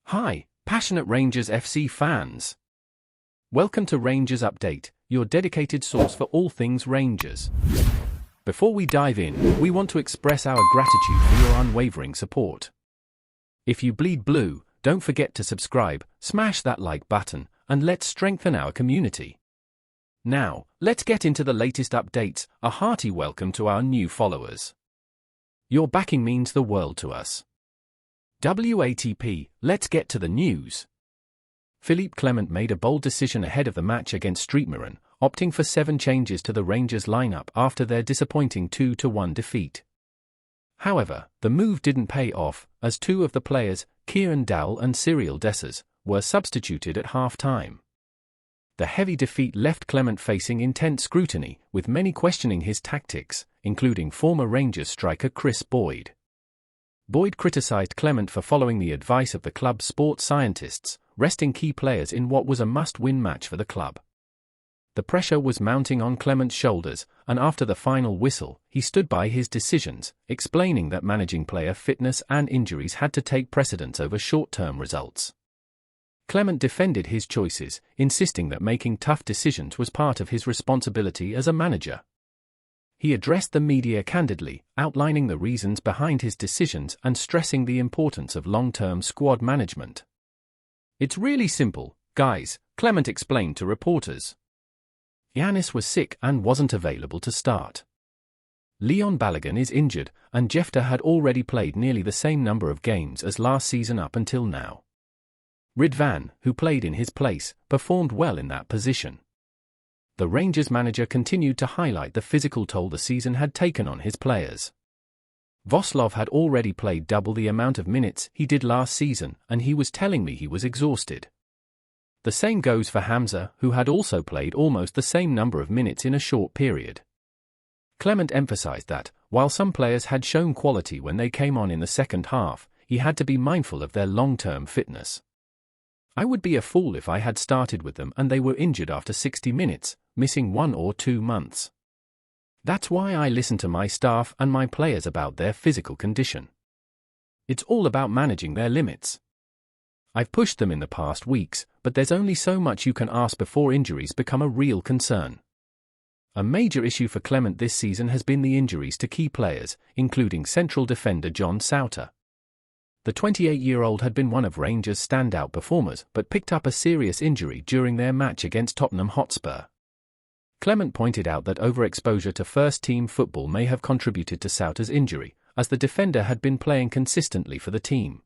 Hi, passionate Rangers FC fans. Welcome to Rangers Update, your dedicated source for all things Rangers. Before we dive in, we want to express our gratitude for your unwavering support. If you bleed blue, don't forget to subscribe, smash that like button, and let's strengthen our community. Now, let's get into the latest updates. A hearty welcome to our new followers. Your backing means the world to us. WATP, let's get to the news. Philippe Clement made a bold decision ahead of the match against Streetmarin, opting for 7 changes to the Rangers lineup after their disappointing 2-1 defeat. However, the move didn't pay off, as 2 of the players, Kieran Dowell and Cyril Dessers, were substituted at half-time. The heavy defeat left Clement facing intense scrutiny, with many questioning his tactics, including former Rangers striker Chris Boyd. Boyd criticised Clement for following the advice of the club's sports scientists, resting key players in what was a must-win match for the club. The pressure was mounting on Clement's shoulders, and after the final whistle, he stood by his decisions, explaining that managing player fitness and injuries had to take precedence over short-term results. Clement defended his choices, insisting that making tough decisions was part of his responsibility as a manager. He addressed the media candidly, outlining the reasons behind his decisions and stressing the importance of long-term squad management. "It's really simple, guys," Clement explained to reporters. Yanis was sick and wasn't available to start. Leon Balogun is injured, and Jefter had already played nearly the same number of games as last season up until now. Ridvan, who played in his place, performed well in that position. The Rangers manager continued to highlight the physical toll the season had taken on his players. Voslov had already played double the amount of minutes he did last season, and he was telling me he was exhausted. The same goes for Hamza, who had also played almost the same number of minutes in a short period. Clement emphasized that, while some players had shown quality when they came on in the second half, he had to be mindful of their long-term fitness. "I would be a fool if I had started with them and they were injured after 60 minutes, missing 1 or 2 months. That's why I listen to my staff and my players about their physical condition. It's all about managing their limits. I've pushed them in the past weeks, but there's only so much you can ask before injuries become a real concern." A major issue for Clement this season has been the injuries to key players, including central defender John Sauter. The 28-year-old had been one of Rangers' standout performers but picked up a serious injury during their match against Tottenham Hotspur. Clement pointed out that overexposure to first-team football may have contributed to Sauter's injury, as the defender had been playing consistently for the team.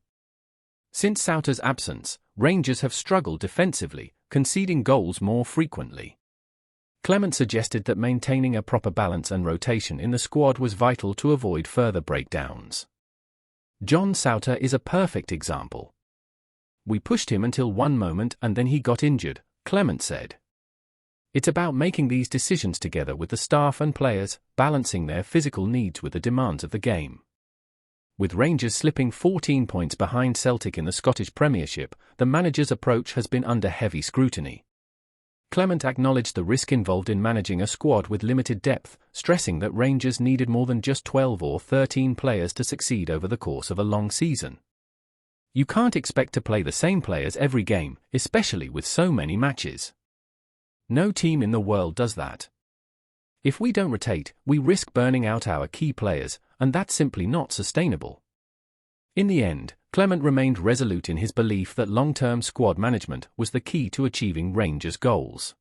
Since Sauter's absence, Rangers have struggled defensively, conceding goals more frequently. Clement suggested that maintaining a proper balance and rotation in the squad was vital to avoid further breakdowns. John Sauter is a perfect example. "We pushed him until one moment and then he got injured," Clement said. "It's about making these decisions together with the staff and players, balancing their physical needs with the demands of the game." With Rangers slipping 14 points behind Celtic in the Scottish Premiership, the manager's approach has been under heavy scrutiny. Clement acknowledged the risk involved in managing a squad with limited depth, stressing that Rangers needed more than just 12 or 13 players to succeed over the course of a long season. "You can't expect to play the same players every game, especially with so many matches. No team in the world does that. If we don't rotate, we risk burning out our key players, and that's simply not sustainable." In the end, Clement remained resolute in his belief that long-term squad management was the key to achieving Rangers' goals.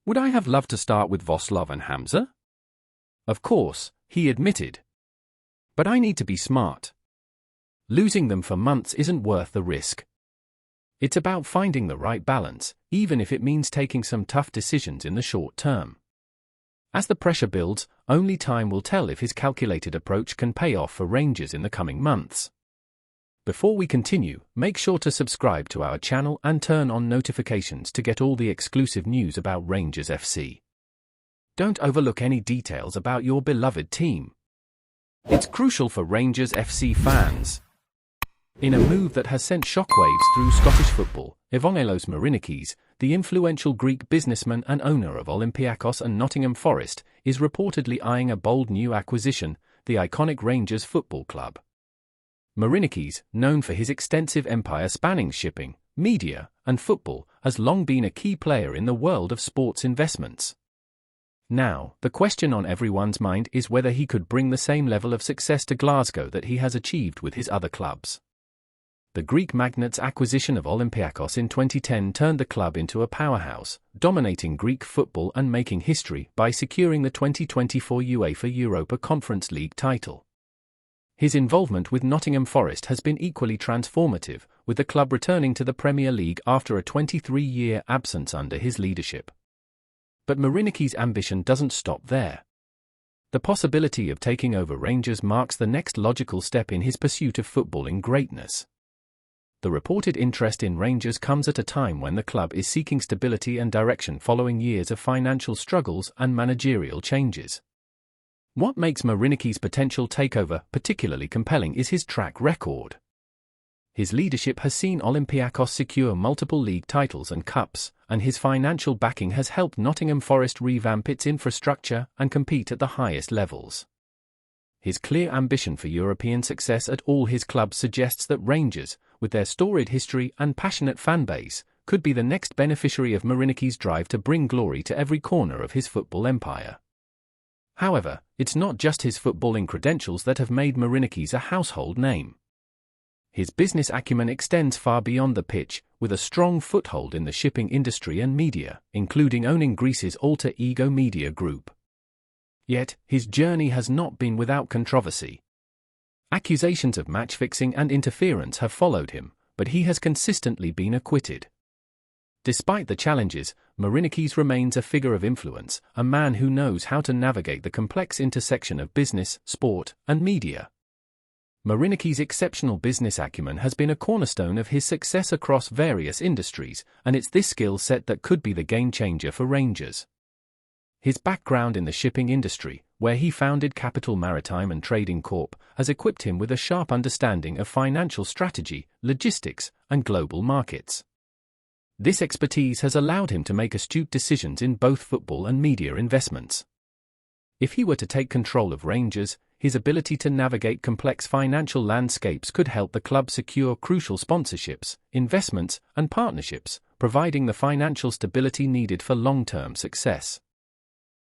"Would I have loved to start with Voslov and Hamza? Of course," he admitted. "But I need to be smart. Losing them for months isn't worth the risk. It's about finding the right balance, even if it means taking some tough decisions in the short term." As the pressure builds, only time will tell if his calculated approach can pay off for Rangers in the coming months. Before we continue, make sure to subscribe to our channel and turn on notifications to get all the exclusive news about Rangers FC. Don't overlook any details about your beloved team. It's crucial for Rangers FC fans. In a move that has sent shockwaves through Scottish football, Evangelos Marinakis, the influential Greek businessman and owner of Olympiacos and Nottingham Forest, is reportedly eyeing a bold new acquisition, the iconic Rangers Football Club. Marinakis, known for his extensive empire spanning shipping, media, and football, has long been a key player in the world of sports investments. Now, the question on everyone's mind is whether he could bring the same level of success to Glasgow that he has achieved with his other clubs. The Greek magnate's acquisition of Olympiakos in 2010 turned the club into a powerhouse, dominating Greek football and making history by securing the 2024 UEFA Europa Conference League title. His involvement with Nottingham Forest has been equally transformative, with the club returning to the Premier League after a 23-year absence under his leadership. But Marinakis' ambition doesn't stop there. The possibility of taking over Rangers marks the next logical step in his pursuit of footballing greatness. The reported interest in Rangers comes at a time when the club is seeking stability and direction following years of financial struggles and managerial changes. What makes Marinakis' potential takeover particularly compelling is his track record. His leadership has seen Olympiakos secure multiple league titles and cups, and his financial backing has helped Nottingham Forest revamp its infrastructure and compete at the highest levels. His clear ambition for European success at all his clubs suggests that Rangers, with their storied history and passionate fanbase, could be the next beneficiary of Marinakis' drive to bring glory to every corner of his football empire. However, it's not just his footballing credentials that have made Marinakis a household name. His business acumen extends far beyond the pitch, with a strong foothold in the shipping industry and media, including owning Greece's alter ego media group. Yet, his journey has not been without controversy. Accusations of match-fixing and interference have followed him, but he has consistently been acquitted. Despite the challenges, Marinakis remains a figure of influence, a man who knows how to navigate the complex intersection of business, sport, and media. Marinakis' exceptional business acumen has been a cornerstone of his success across various industries, and it's this skill set that could be the game-changer for Rangers. His background in the shipping industry, where he founded Capital Maritime and Trading Corp., has equipped him with a sharp understanding of financial strategy, logistics, and global markets. This expertise has allowed him to make astute decisions in both football and media investments. If he were to take control of Rangers, his ability to navigate complex financial landscapes could help the club secure crucial sponsorships, investments, and partnerships, providing the financial stability needed for long-term success.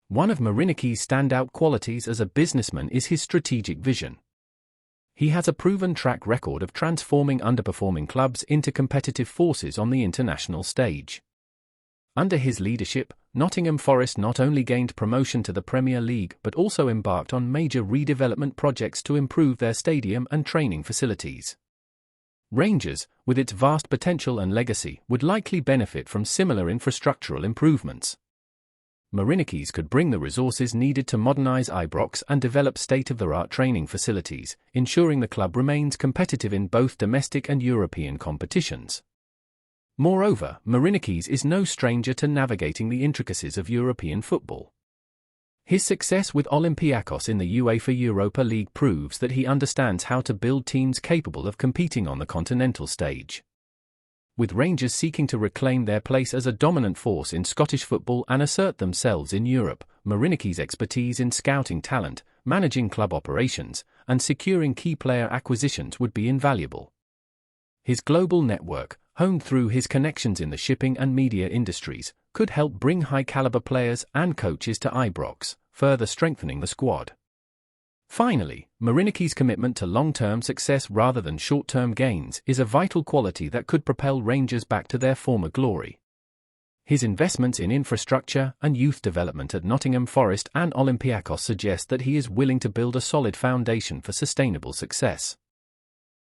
One of Marinakis' standout qualities as a businessman is his strategic vision. He has a proven track record of transforming underperforming clubs into competitive forces on the international stage. Under his leadership, Nottingham Forest not only gained promotion to the Premier League but also embarked on major redevelopment projects to improve their stadium and training facilities. Rangers, with its vast potential and legacy, would likely benefit from similar infrastructural improvements. Marinakis could bring the resources needed to modernize Ibrox and develop state-of-the-art training facilities, ensuring the club remains competitive in both domestic and European competitions. Moreover, Marinakis is no stranger to navigating the intricacies of European football. His success with Olympiakos in the UEFA Europa League proves that he understands how to build teams capable of competing on the continental stage. With Rangers seeking to reclaim their place as a dominant force in Scottish football and assert themselves in Europe, Marinakis' expertise in scouting talent, managing club operations, and securing key player acquisitions would be invaluable. His global network, honed through his connections in the shipping and media industries, could help bring high-caliber players and coaches to Ibrox, further strengthening the squad. Finally, Marinakis' commitment to long-term success rather than short-term gains is a vital quality that could propel Rangers back to their former glory. His investments in infrastructure and youth development at Nottingham Forest and Olympiakos suggest that he is willing to build a solid foundation for sustainable success.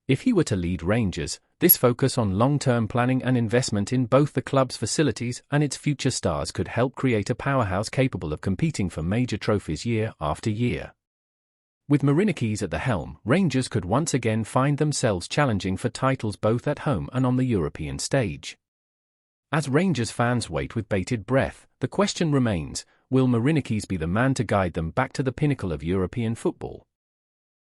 If he were to lead Rangers, this focus on long-term planning and investment in both the club's facilities and its future stars could help create a powerhouse capable of competing for major trophies year after year. With Marinakis at the helm, Rangers could once again find themselves challenging for titles both at home and on the European stage. As Rangers fans wait with bated breath, the question remains, will Marinakis be the man to guide them back to the pinnacle of European football?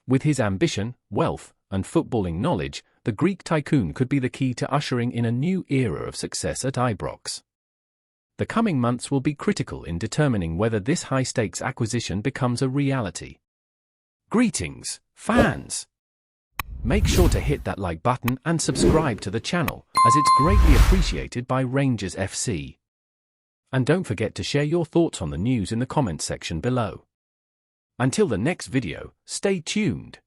With his ambition, wealth, and footballing knowledge, the Greek tycoon could be the key to ushering in a new era of success at Ibrox. The coming months will be critical in determining whether this high-stakes acquisition becomes a reality. Greetings, fans! Make sure to hit that like button and subscribe to the channel, as it's greatly appreciated by Rangers FC. And don't forget to share your thoughts on the news in the comments section below. Until the next video, stay tuned.